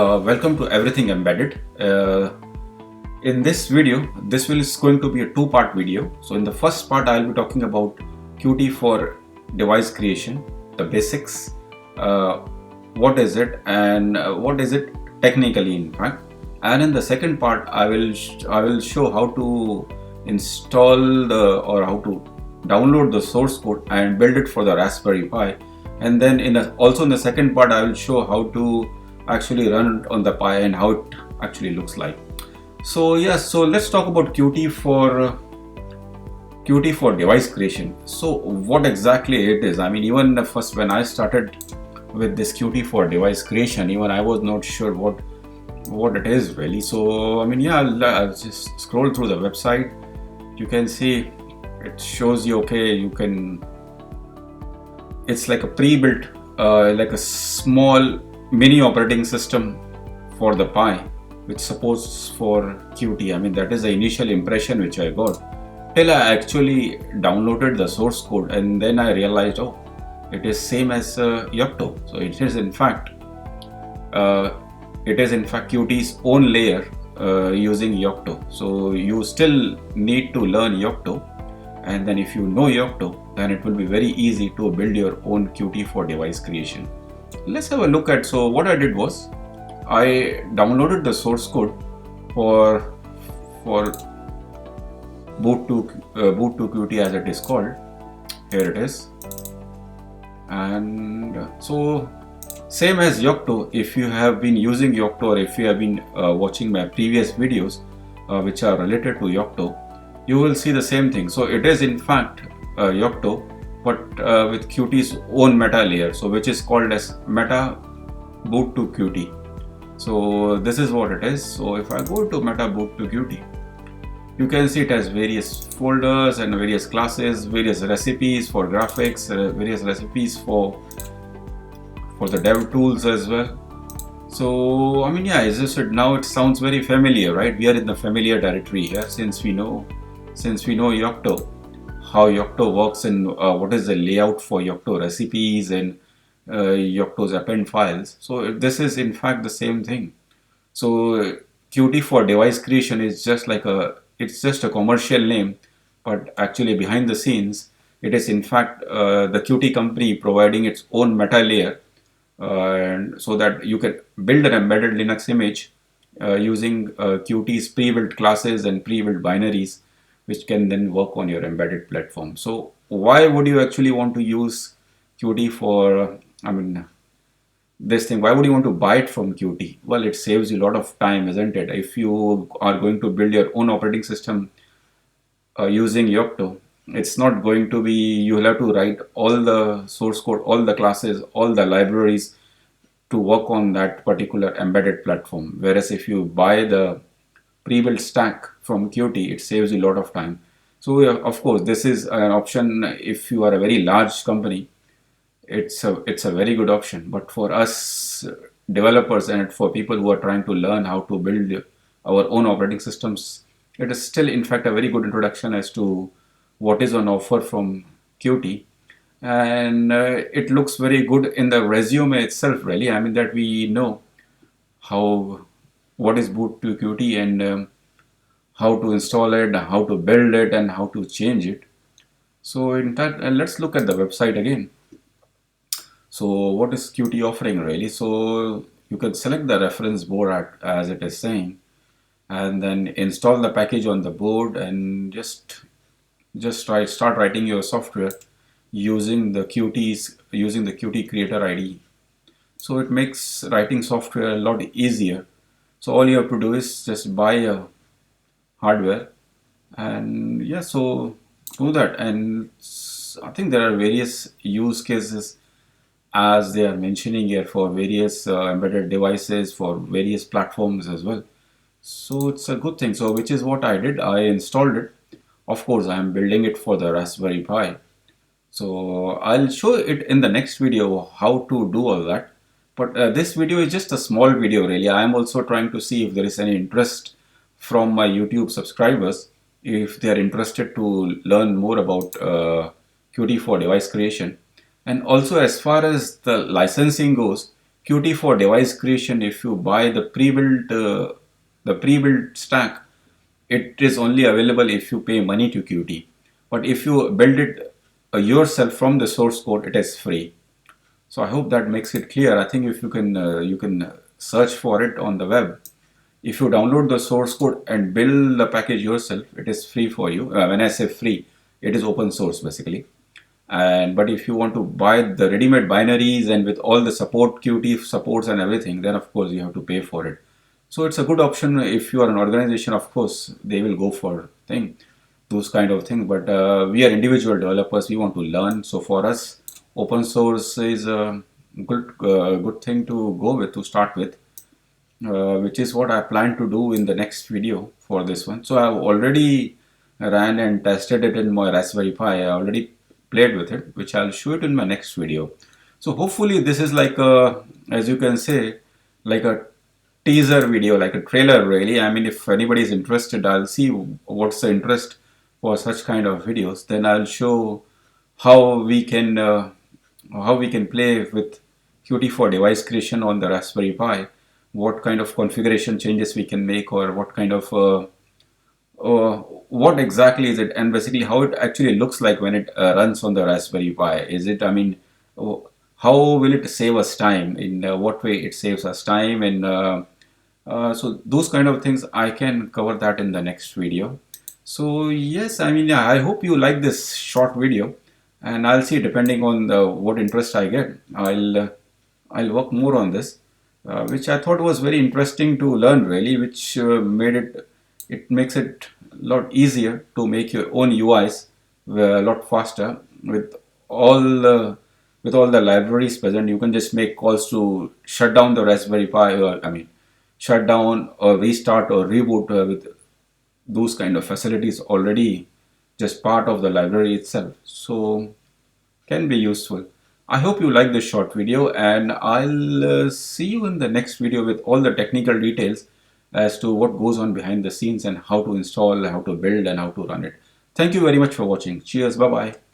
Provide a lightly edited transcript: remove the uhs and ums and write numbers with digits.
Welcome to Everything Embedded. In this video, is going to be a two-part video. So in the first part, I'll be talking about Qt for device creation, the basics, what is it, and what is it technically, in fact. And in the second part, I will show how to install how to download the source code and build it for the Raspberry Pi. And then also in the second part, I will show how to actually run it on the Pi and how it actually looks like. So yes, so let's talk about Qt for device creation. So what exactly it is? I mean, even first when I started with this Qt for device creation, even I was not sure what it is really. So I mean, yeah, I'll just scroll through the website. You can see it shows you, okay, it's like a pre-built like a small mini operating system for the Pi, which supports for Qt. I mean, that is the initial impression which I got till I actually downloaded the source code, and then I realized, oh, it is same as Yocto. So it is in fact Qt's own layer using Yocto. So you still need to learn Yocto, and then if you know Yocto, then it will be very easy to build your own Qt for device creation. Let's have a look at. So what I did was I downloaded the source code for boot to Qt, as it is called. Here it is. And so same as Yocto, if you have been using Yocto, or if you have been watching my previous videos which are related to Yocto, you will see the same thing. So it is in fact Yocto, but with Qt's own meta layer, so which is called as meta boot to Qt. So this is what it is. So if I go to meta boot to Qt, you can see it has various folders and various classes, various recipes for graphics, various recipes for the dev tools as well. So I mean, yeah, as I said, now it sounds very familiar, right? We are in the familiar territory here, since we know Yocto, how Yocto works, and what is the layout for Yocto recipes and Yocto's append files. So this is in fact the same thing. So Qt for device creation is just it's just a commercial name, but actually behind the scenes, it is in fact the Qt company providing its own meta layer, and so that you can build an embedded Linux image using Qt's pre-built classes and pre-built binaries, which can then work on your embedded platform. So why would you actually want to use Qt for, this thing? Why would you want to buy it from Qt? Well, it saves you a lot of time, isn't it? If you are going to build your own operating system using Yocto, it's not going to be, you will have to write all the source code, all the classes, all the libraries to work on that particular embedded platform. Whereas if you buy the pre-built stack from Qt, it saves you a lot of time. So of course, this is an option if you are a very large company. It's a very good option. But for us developers and for people who are trying to learn how to build our own operating systems, it is still in fact a very good introduction as to what is on offer from Qt. And it looks very good in the resume itself, really. I mean, that we know what is boot to Qt, and how to install it, how to build it, and how to change it. So in fact, let's look at the website again. So what is Qt offering, really? So you can select the reference board as it is saying, and then install the package on the board, and just start writing your software using the Qt Creator IDE. So it makes writing software a lot easier. So all you have to do is just buy a hardware, and yeah, so do that. And I think there are various use cases, as they are mentioning here, for various embedded devices, for various platforms as well. So it's a good thing. So which is what I did. I installed it. Of course, I am building it for the Raspberry Pi. So I'll show it in the next video how to do all that. But this video is just a small video, really. I am also trying to see if there is any interest from my YouTube subscribers, if they are interested to learn more about Qt for device creation. And also, as far as the licensing goes, Qt for device creation, if you buy the pre-built stack, it is only available if you pay money to Qt. But if you build it yourself from the source code, it is free. So I hope that makes it clear. I think if you can search for it on the web. If you download the source code and build the package yourself, it is free for you. When I say free, it is open source basically. And but if you want to buy the ready-made binaries and with all the support, Qt supports and everything, then of course you have to pay for it. So it's a good option if you are an organization. Of course, they will go for those kind of things. But we are individual developers. We want to learn. So for us, open source is a good thing to go with, to start with, which is what I plan to do in the next video for this one. So I've already ran and tested it in my Raspberry Pi. I already played with it, which I'll show it in my next video. So hopefully this is like a, as you can say, like a teaser video, like a trailer really. I mean, if anybody is interested, I'll see what's the interest for such kind of videos. Then I'll show how we can play with Qt for device creation on the Raspberry Pi, what kind of configuration changes we can make, or what kind of what exactly is it, and basically how it actually looks like when it runs on the Raspberry Pi. Is it, I mean, how will it save us time, in what way it saves us time, and so those kind of things I can cover that in the next video. So yes, I mean, yeah, I hope you like this short video, and I'll see, depending on what interest I get, I'll work more on this, which I thought was very interesting to learn really, which it makes it a lot easier to make your own UIs a lot faster with all the libraries present. You can just make calls to shut down the Raspberry Pi, or I mean, shut down or restart or reboot with those kind of facilities already just part of the library itself. So can be useful. I hope you like this short video, and I'll see you in the next video with all the technical details as to what goes on behind the scenes and how to install, how to build, and how to run it. Thank you very much for watching. Cheers. Bye bye.